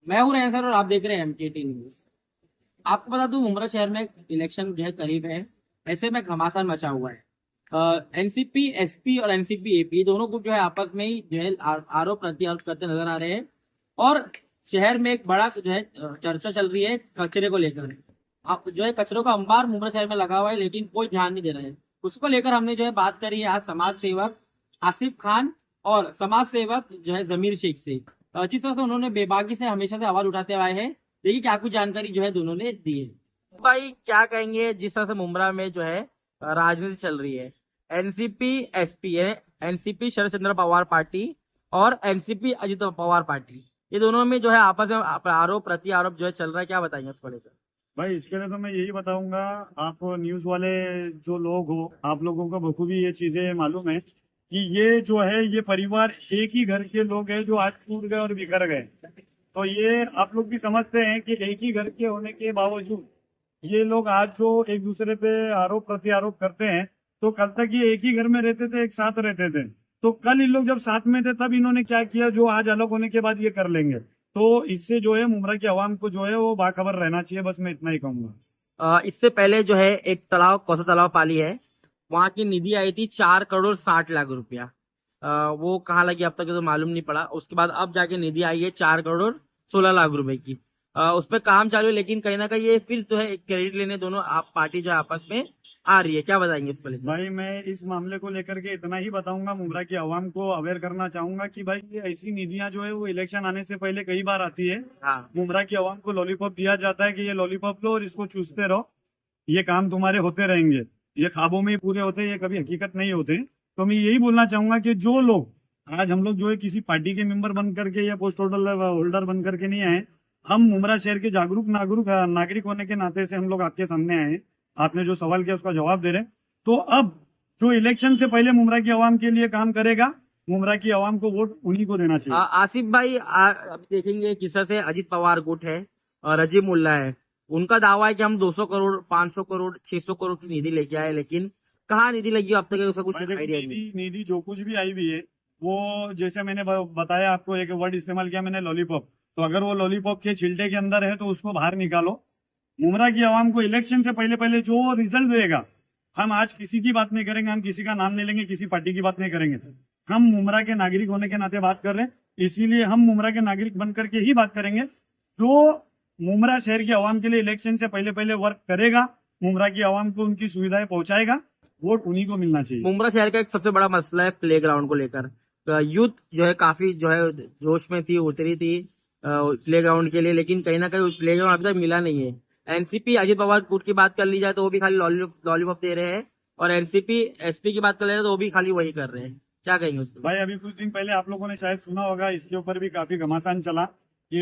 मैं हूँ रैन सर और आप देख रहे हैं एमकेटी न्यूज। आपको बता दूं, मुंब्रा शहर में इलेक्शन जो है करीब है। ऐसे में घमासान मचा हुआ है। एनसीपी एसपी और एनसीपी एपी दोनों ग्रुप जो है आपस में ही जो है आरोप प्रत्यारोप करते नजर आ रहे हैं। और शहर में एक बड़ा जो है चर्चा चल रही है कचरे को लेकर। आप जो है कचरों का अंबार मुंब्रा शहर में लगा हुआ है, लेकिन कोई ध्यान नहीं दे रहा है। उसको लेकर हमने जो है बात करी है आज समाज सेवक आसिफ खान और समाज सेवक जो है जमीर शेख से। जिस तरह से उन्होंने बेबाकी से हमेशा से आवाज उठाते आए हैं, देखिए क्या कुछ जानकारी जो है दोनों ने दी है। भाई क्या कहेंगे जिस तरह से मुंब्रा में जो है राजनीति चल रही है। एनसीपी एसपी है, एनसीपी शरद चंद्र पवार पार्टी और एनसीपी अजित पवार पार्टी, ये दोनों में जो है आपस में आरोप प्रति आरोप जो है चल रहा है। क्या बताएंगे उसको लेकर? भाई इसके लिए तो मैं यही बताऊंगा। आप न्यूज वाले जो लोग हो, आप लोगों को बखूबी ये चीजें मालूम है कि ये जो है ये परिवार एक ही घर के लोग हैं जो आज टूट गए और बिखर गए। तो ये आप लोग भी समझते हैं कि एक ही घर के होने के बावजूद ये लोग आज जो एक दूसरे पे आरोप प्रत्यारोप करते हैं, तो कल तक ये एक ही घर में रहते थे, एक साथ रहते थे। तो कल इन लोग जब साथ में थे तब इन्होंने क्या किया जो आज अलग होने के बाद ये कर लेंगे। तो इससे जो है मुमरा की आवाम को जो है वो बाखबर रहना चाहिए। बस मैं इतना ही कहूंगा। इससे पहले जो है एक तालाब, कौसा तालाब पाली है, वहां की निधि आई थी 4 करोड़ 60 लाख रुपया। वो कहाँ लगी अब तक तो मालूम नहीं पड़ा। उसके बाद अब जाके निधि आई है 4 करोड़ 16 लाख रुपए की। उस पर काम चालू है, लेकिन कहीं ना कहीं ये फिर जो है क्रेडिट लेने दोनों आप पार्टी जो है आपस में आ रही है। क्या बताएंगे इस पर लेकर? भाई मैं इस मामले को लेकर के इतना ही बताऊंगा, मुमरा की आवाम को अवेयर करना चाहूंगा कि भाई ये ऐसी निधियां जो है वो इलेक्शन आने से पहले कई बार आती है। हाँ। मुमरा की आवाम को लॉलीपॉप दिया जाता है कि ये लॉलीपॉप लो और इसको चूसते रहो, ये काम तुम्हारे होते रहेंगे। ये ख्वाबों में ही पूरे होते हैं, ये कभी हकीकत नहीं होते। तो मैं यही बोलना चाहूंगा कि जो लोग आज हम लोग जो है किसी पार्टी के मेंबर बन करके या पोस्ट होल्डर बन करके नहीं आए, हम मुमरा शहर के जागरूक नागरिक होने के नाते से हम लोग आपके सामने आए हैं। आपने जो सवाल किया उसका जवाब दे रहे हैं। तो अब जो इलेक्शन से पहले मुमरा की आवाम के लिए काम करेगा, मुमरा की आवाम को वोट उन्हीं को देना चाहिए। आसिफ भाई, अभी देखेंगे किस तरह से अजित पवार गुट है और रजीब मुल्ला है। उनका दावा है कि हम 200 करोड़ 500 करोड़ 600 करोड़ की निधि लेके आए, लेकिन कहाँ निधि लगी अब तक उसका कुछ भाई देखो, आइडिया नहीं। निधि निधि जो कुछ भी आई हुई है वो जैसे मैंने बताया आपको, एक वर्ड इस्तेमाल किया मैंने, लॉलीपॉप। तो अगर वो लॉलीपॉप के छिलटे के अंदर है तो उसको बाहर निकालो। मुमरा की आवाम को इलेक्शन से पहले पहले जो रिजल्ट देगा, हम आज किसी की बात नहीं करेंगे, हम किसी का नाम नहीं लेंगे, किसी पार्टी की बात नहीं करेंगे। हम मुमरा के नागरिक होने के नाते बात कर रहे हैं, इसीलिए हम मुमरा के नागरिक बन करके ही बात करेंगे। जो मुमरा शहर की आवाम के लिए इलेक्शन से पहले पहले वर्क करेगा, मुमरा की आवाम को उनकी सुविधाएं पहुंचाएगा, वोट उन्हीं को मिलना चाहिए। मुंब्रा शहर का एक सबसे बड़ा मसला है प्ले ग्राउंड को लेकर। यूथ जो है काफी जो है जोश में थी, उतरी थी प्ले ग्राउंड के लिए, लेकिन कहीं ना कहीं प्ले ग्राउंड अभी तक मिला नहीं है। एनसीपी अजित पवार गुट की बात कर ली जाए तो वो भी खाली लॉलीपॉप दे रहे हैं, और एनसीपी एसपी की बात कर ले तो वो भी खाली वही कर रहे हैं। क्या कहेंगे उस पर? भाई अभी कुछ दिन पहले आप लोगों ने शायद सुना होगा, इसके ऊपर भी काफी घमासान चला कि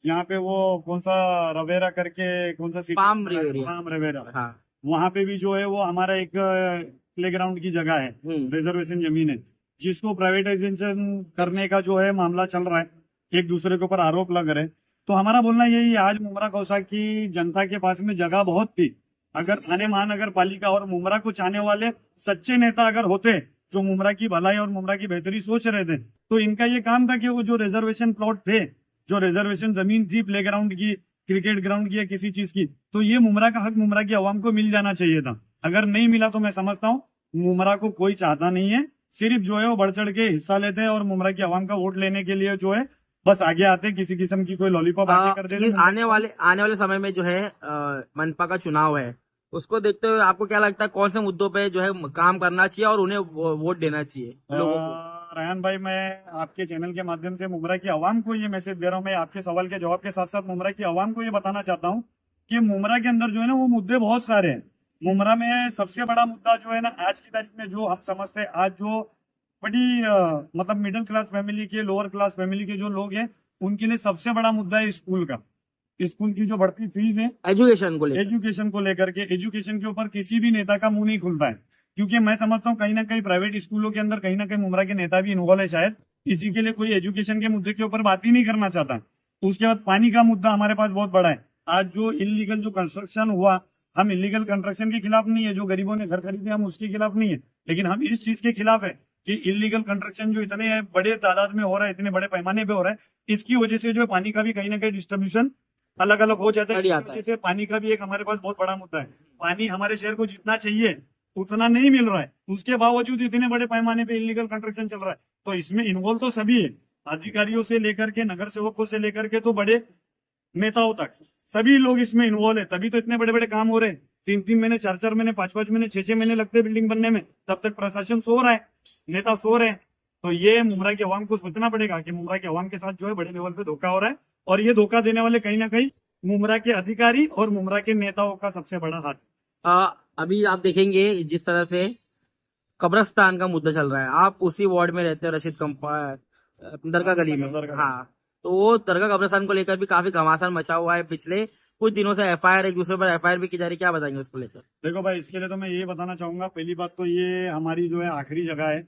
यहाँ पे वो कौन सा रवेरा करके कौन सा पाम रिवेरा। पाम रवेरा, हाँ। वहां पे भी जो है वो हमारा एक प्ले ग्राउंड की जगह है, रिजर्वेशन जमीन है, जिसको प्राइवेटाइजेशन करने का जो है मामला चल रहा है। एक दूसरे के ऊपर आरोप लग रहे हैं। तो हमारा बोलना यही है, आज मुमरा कौसा की जनता के पास में जगह बहुत थी। अगर थाने महानगर पालिका और मुमरा को चाहने वाले सच्चे नेता अगर होते जो मुमरा की भलाई और मुमरा की बेहतरी सोच रहे थे, तो इनका ये काम था कि वो जो रिजर्वेशन प्लॉट थे, जो रिजर्वेशन जमीन थी प्ले ग्राउंड की, क्रिकेट ग्राउंड की या किसी चीज की, तो ये मुमरा का हक मुमरा की आवाम को मिल जाना चाहिए था। अगर नहीं मिला तो मैं समझता हूँ मुमरा को कोई चाहता नहीं है, सिर्फ जो है वो बढ़ चढ़ के हिस्सा लेते हैं और मुमरा की आवाम का वोट लेने के लिए जो है बस आगे आते हैं, किसी किस्म की कोई लॉलीपॉप आगे कर देते हैं। आने वाले समय में जो है मनपा का चुनाव है, उसको देखते हुए आपको क्या लगता है कौन से मुद्दों पे जो है काम करना चाहिए और उन्हें वोट देना चाहिए लोगों को? रयान भाई, मैं आपके चैनल के माध्यम से मुमरा की आवाम को ये मैसेज दे रहा हूँ। मैं आपके सवाल के जवाब के साथ साथ मुमरा की आवाम को ये बताना चाहता हूँ कि मुमरा के अंदर जो है ना वो मुद्दे बहुत सारे हैं। मुमरा में सबसे बड़ा मुद्दा जो है ना आज की तारीख में जो हम समझते हैं, आज जो बड़ी मतलब मिडिल क्लास फैमिली के, लोअर क्लास फैमिली के जो लोग हैं, उनके लिए सबसे बड़ा मुद्दा है स्कूल का। स्कूल की जो बढ़ती फीस है, एजुकेशन को लेकर के, एजुकेशन के ऊपर किसी भी नेता का मुंह नहीं खुलता है। क्योंकि मैं समझता हूँ कहीं ना कहीं प्राइवेट स्कूलों के अंदर कहीं ना कहीं मुमरा के नेता भी इन्वॉल्व है शायद, इसी के लिए कोई एजुकेशन के मुद्दे के ऊपर बात ही नहीं करना चाहता। उसके बाद पानी का मुद्दा हमारे पास बहुत बड़ा है। आज जो इलीगल जो कंस्ट्रक्शन हुआ, हम इलीगल कंस्ट्रक्शन के खिलाफ नहीं है, जो गरीबों ने घर खरीदे हम उसके खिलाफ नहीं है, लेकिन हम इस चीज के खिलाफ है कि इलीगल कंस्ट्रक्शन जो इतने बड़े तादाद में हो रहा है, इतने बड़े पैमाने पे हो रहा है, इसकी वजह से जो है पानी का भी कहीं ना कहीं डिस्ट्रीब्यूशन अलग अलग हो जाता है। बढ़िया इस आता है। वजह से पानी का भी एक हमारे पास बहुत बड़ा मुद्दा है। पानी हमारे शहर को जितना चाहिए उतना नहीं मिल रहा है, उसके बावजूद इतने बड़े पैमाने पे इलीगल कंस्ट्रक्शन चल रहा है। तो इसमें इन्वॉल्व तो सभी है, अधिकारियों से लेकर के नगर सेवकों से लेकर के तो बड़े नेताओं तक सभी लोग इसमें इन्वॉल्व है, तभी तो इतने बड़े बड़े काम हो रहे हैं। 3-3 महीने, 4-4 महीने, 5-5 महीने, 6-6 महीने लगते हैं बिल्डिंग बनने में, तब तक प्रशासन सो रहा है, नेता सो रहे हैं। तो ये मुमरा की अवाम को सोचना पड़ेगा कि मुमरा की अवाम के साथ जो है बड़े लेवल पे धोखा हो रहा है, और ये धोखा देने वाले कहीं ना कहीं मुमरा के अधिकारी और मुमरा के नेताओं का सबसे बड़ा हाथ। अभी आप देखेंगे जिस तरह से कब्रस्तान का मुद्दा चल रहा है, आप उसी वार्ड में रहते हैं, रशीद दरगाह गली में। दरगाह। हाँ, तो वो दरगाह कब्रस्तान को लेकर भी काफी घमासान मचा हुआ है। पिछले कुछ दिनों से एफआईआर, एक दूसरे पर एफआईआर भी की जा रही है, क्या बताएंगे उसको लेकर? देखो भाई, इसके लिए तो मैं ये बताना चाहूंगा, पहली बात तो ये हमारी जो है आखिरी जगह है,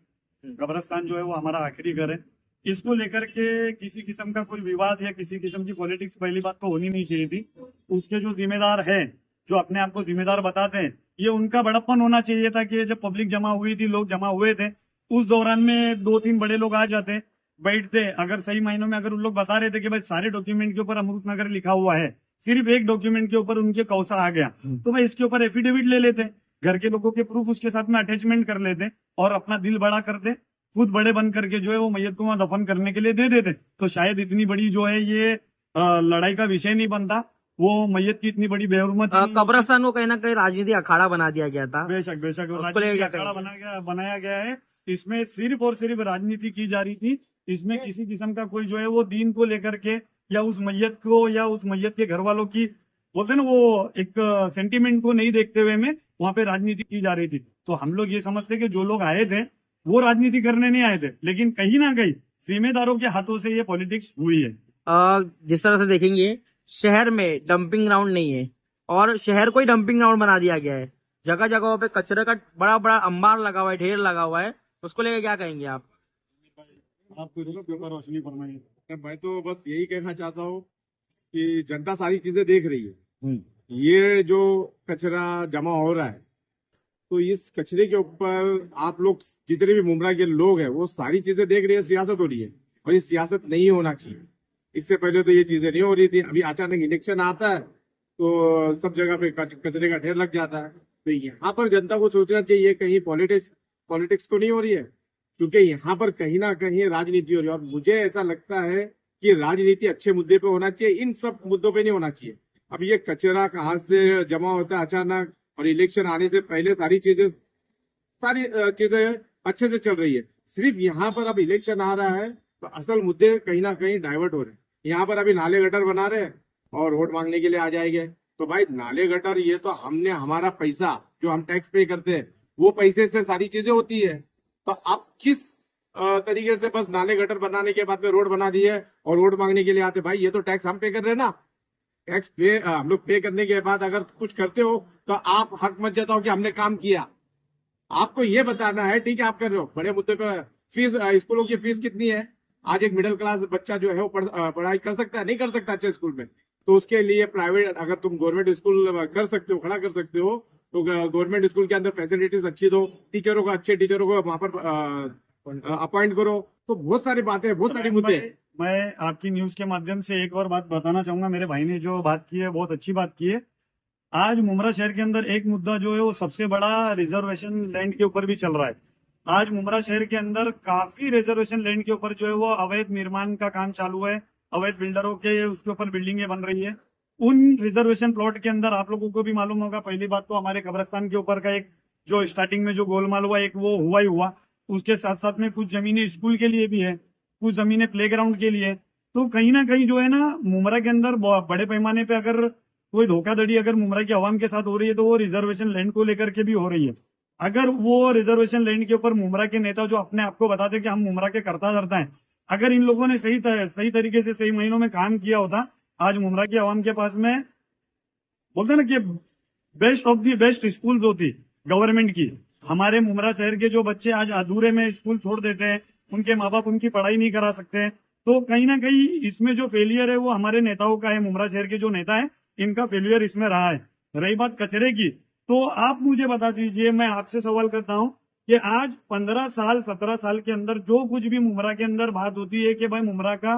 कब्रस्तान जो है वो हमारा आखिरी घर है। इसको लेकर के किसी किस्म का कोई विवाद या किसी किस्म की पॉलिटिक्स पहली बात तो होनी नहीं चाहिए थी। उसके जो जिम्मेदार है, जो अपने आप को जिम्मेदार बताते हैं, ये उनका बड़प्पन होना चाहिए था कि जब पब्लिक जमा हुई थी, लोग जमा हुए थे, उस दौरान में 2-3 बड़े लोग आ जाते, बैठते, अगर सही मायनों में अगर उन लोग बता रहे थे कि भाई सारे डॉक्यूमेंट के ऊपर अमृत नगर लिखा हुआ है, सिर्फ एक डॉक्यूमेंट के ऊपर उनके कौसा आ गया, तो भाई इसके ऊपर एफिडेविट ले लेते, घर के लोगों के प्रूफ उसके साथ में अटैचमेंट कर लेते, और अपना दिल बड़ा करते, खुद बड़े बन करके जो है वो मैयत को वहां दफन करने के लिए दे देते, तो शायद इतनी बड़ी जो है ये लड़ाई का विषय नहीं बनता, वो मैयत की इतनी बड़ी बेहरमत कब्रस्तान को कहीं ना कहीं राजनीति अखाड़ा बना दिया गया था। बेशक बेशक उसको लेकर क्या अखाड़ा बनाया गया है। इसमें सिर्फ और सिर्फ राजनीति की जा रही थी। इसमें किसी किस्म का कोई जो है वो दीन को लेकर के या उस मैयत को या उस मैयत के घर वालों की, बोलते हैं ना, वो एक सेंटीमेंट को नहीं देखते हुए में वहां पे राजनीति की जा रही थी। तो हम लोग ये समझते कि जो लोग आए थे वो राजनीति करने नहीं आए थे, लेकिन कहीं ना कहीं जिम्मेदारों के हाथों से ये पॉलिटिक्स हुई है। जिस तरह से देखेंगे, शहर में डंपिंग ग्राउंड नहीं है और शहर को ही डंपिंग ग्राउंड बना दिया गया है। जगह जगह पे कचरे का बड़ा बड़ा अंबार लगा हुआ है, ढेर लगा हुआ है। उसको लेकर क्या कहेंगे आप? रोशनी फरमाइए। मैं तो बस यही कहना चाहता हूँ कि जनता सारी चीजें देख रही है। ये जो कचरा जमा हो रहा है, तो इस कचरे के ऊपर आप लोग जितने भी मुमरा के लोग हैं वो सारी चीजें देख रही है, सियासत हो रही है, और ये सियासत नहीं होना चाहिए। इससे पहले तो ये चीजें नहीं हो रही थी, अभी अचानक इलेक्शन आता है तो सब जगह पे कचरे का ढेर लग जाता है। तो यहाँ पर जनता को सोचना चाहिए कहीं पॉलिटिक्स तो नहीं हो रही है, क्योंकि यहाँ पर कहीं ना कहीं राजनीति हो रही है। और मुझे ऐसा लगता है कि राजनीति अच्छे मुद्दे पे होना चाहिए, इन सब मुद्दों पे नहीं होना चाहिए। अब ये कचरा कहाँ से जमा होता है अचानक, और इलेक्शन आने से पहले सारी चीजें अच्छे से चल रही है। सिर्फ यहाँ पर अब इलेक्शन आ रहा है तो असल मुद्दे कहीं ना कहीं डाइवर्ट हो रहे हैं। यहाँ पर अभी नाले गटर बना रहे हैं और वोट मांगने के लिए आ जाएंगे। तो भाई नाले गटर, ये तो हमने हमारा पैसा जो हम टैक्स पे करते हैं वो पैसे से सारी चीजें होती है। तो आप किस तरीके से बस नाले गटर बनाने के बाद में रोड बना दिए और वोट मांगने के लिए आते? भाई ये तो टैक्स हम पे कर रहे हैं ना। टैक्स पे हम लोग पे करने के बाद अगर कुछ करते हो तो आप हक मत जताओ कि हमने काम किया। आपको ये बताना है, ठीक है आप कर रहे हो बड़े मुद्दे पे। फीस, स्कूलों की फीस कितनी है? आज एक मिडिल क्लास बच्चा जो है वो पढ़ाई कर सकता है? नहीं कर सकता अच्छे स्कूल में। तो उसके लिए प्राइवेट, अगर तुम गवर्नमेंट स्कूल कर सकते हो, खड़ा कर सकते हो, तो गवर्नमेंट स्कूल के अंदर फैसिलिटीज अच्छी दो, टीचरों को, अच्छे टीचरों को वहां पर अपॉइंट करो। तो बहुत सारी बातें, बहुत सारे मुद्दे। मैं आपकी न्यूज के माध्यम से एक और बात बताना चाहूंगा। मेरे भाई ने जो बात की है बहुत अच्छी बात की है। आज मुमरा शहर के अंदर एक मुद्दा जो है वो सबसे बड़ा रिजर्वेशन लैंड के ऊपर भी चल रहा है। आज मुमरा शहर के अंदर काफी रिजर्वेशन लैंड के ऊपर जो है वो अवैध निर्माण का काम चालू है, अवैध बिल्डरों के उसके ऊपर बिल्डिंगें बन रही है। उन रिजर्वेशन प्लॉट के अंदर आप लोगों को भी मालूम होगा, पहली बात तो हमारे कब्रस्तान के ऊपर का एक जो स्टार्टिंग में जो गोलमाल हुआ, एक वो हुआ ही हुआ। उसके साथ साथ में कुछ जमीनें स्कूल के लिए भी है, कुछ जमीनें प्लेग्राउंड के लिए। तो कहीं ना कहीं जो है ना, मुमरा के अंदर बड़े पैमाने पे अगर कोई धोखाधड़ी अगर मुमरा की आवाम के साथ हो रही है तो वो रिजर्वेशन लैंड को लेकर के भी हो रही है। अगर वो रिजर्वेशन लैंड के ऊपर मुमरा के नेता जो अपने आप को बताते कि हम मुमरा के करता धरता है, अगर इन लोगों ने सही तरीके से सही महीनों में काम किया होता, आज मुमरा की आवाम के पास में, बोलते ना कि best of the best school होती गवर्नमेंट की। हमारे मुमरा शहर के जो बच्चे आज अधूरे में स्कूल छोड़ देते हैं, उनके माँ बाप उनकी पढ़ाई नहीं करा सकते। तो कहीं ना कहीं इसमें जो फेलियर है वो हमारे नेताओं का है। मुमरा शहर के जो नेता है इनका फेलियर इसमें रहा है। रही बात कचरे की, तो आप मुझे बता दीजिए, मैं आपसे सवाल करता हूँ कि आज 15 साल 17 साल के अंदर जो कुछ भी मुमरा के अंदर बात होती है कि भाई मुमरा का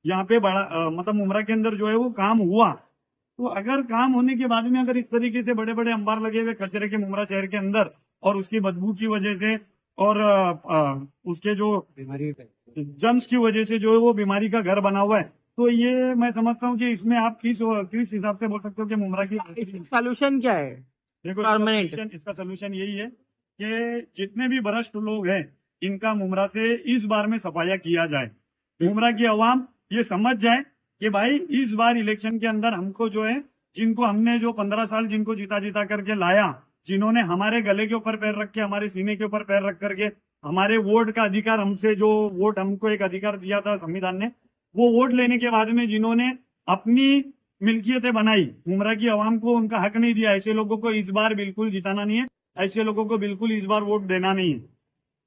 यहाँ पे बड़ा मतलब मुमरा के अंदर जो है वो काम हुआ, तो अगर काम होने के बाद में अगर इस तरीके से बड़े बड़े अंबार लगे हुए कचरे के मुमरा शहर के अंदर और उसकी बदबू की वजह से और उसके जो जर्म्स की वजह से जो है वो बीमारी का घर बना हुआ है, तो ये मैं समझता हूँ कि इसमें आप किस हिसाब से बोल सकते हो कि मुमरा की सोल्यूशन क्या है? देखो Permanent. इसका सोल्यूशन यही है कि जितने भी भ्रष्ट लोग हैं इनका मुमरा से इस बार में सफाया किया जाए। मुमरा की आवाम ये समझ जाए कि भाई इस बार इलेक्शन के अंदर हमको जो है, जिनको हमने जो 15 साल जिनको जीता जीता करके लाया, जिन्होंने हमारे गले के ऊपर पैर रख के हमारे सीने के ऊपर पैर रख करके हमारे वोट का अधिकार, हमसे जो वोट हमको एक अधिकार दिया था संविधान ने, वो वोट लेने के बाद में जिन्होंने अपनी मिल्कियतें बनाई, मुमरा की आवाम को उनका हक नहीं दिया, ऐसे लोगों को इस बार बिल्कुल जिताना नहीं है, ऐसे लोगों को बिल्कुल इस बार वोट देना नहीं है।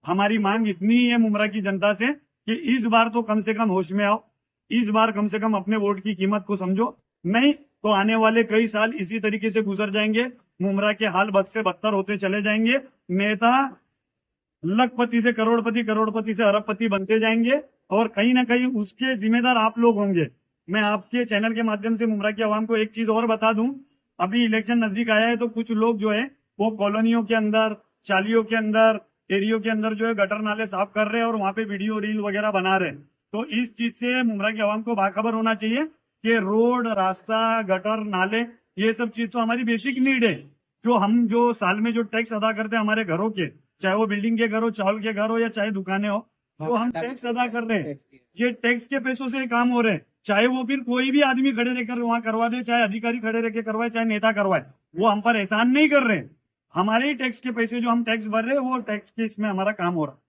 हमारी मांग इतनी ही है मुमरा की जनता से कि इस बार तो कम से कम होश में आओ, इस बार कम से कम अपने वोट की कीमत को समझो, नहीं तो आने वाले कई साल इसी तरीके से गुजर जाएंगे, मुमरा के हाल बद से बदतर होते चले जाएंगे, नेता लखपति से करोड़पति, करोड़पति से अरबपति बनते जाएंगे और कहीं ना कहीं उसके जिम्मेदार आप लोग होंगे। मैं आपके चैनल के माध्यम से मुमरा की आवाम को एक चीज और बता दूं, अभी इलेक्शन नजदीक आया है तो कुछ लोग जो है वो कॉलोनियों के अंदर, चालियों के अंदर, एरियो के अंदर जो है गटर नाले साफ कर रहे हैं और वहां पे वीडियो रील वगैरह बना रहे हैं। तो इस चीज से मुमरा की आवाम को बाखबर होना चाहिए कि रोड, रास्ता, गटर, नाले, ये सब चीज तो हमारी बेसिक नीड है। जो साल में जो टैक्स अदा करते हैं हमारे घरों के, चाहे वो बिल्डिंग के घर हो, चावल के घर हो या चाहे दुकानें हो, तो हम टैक्स अदा कर रहे हैं, ये टैक्स के पैसों से काम हो रहे हैं। चाहे वो फिर कोई भी आदमी खड़े रहकर वहां करवा दे, चाहे अधिकारी खड़े रह के करवाए, चाहे नेता करवाए, वो हम पर एहसान नहीं कर रहे। हमारे ही टैक्स के पैसे जो हम टैक्स भर रहे हैं वो टैक्स के इसमें हमारा काम हो रहा है।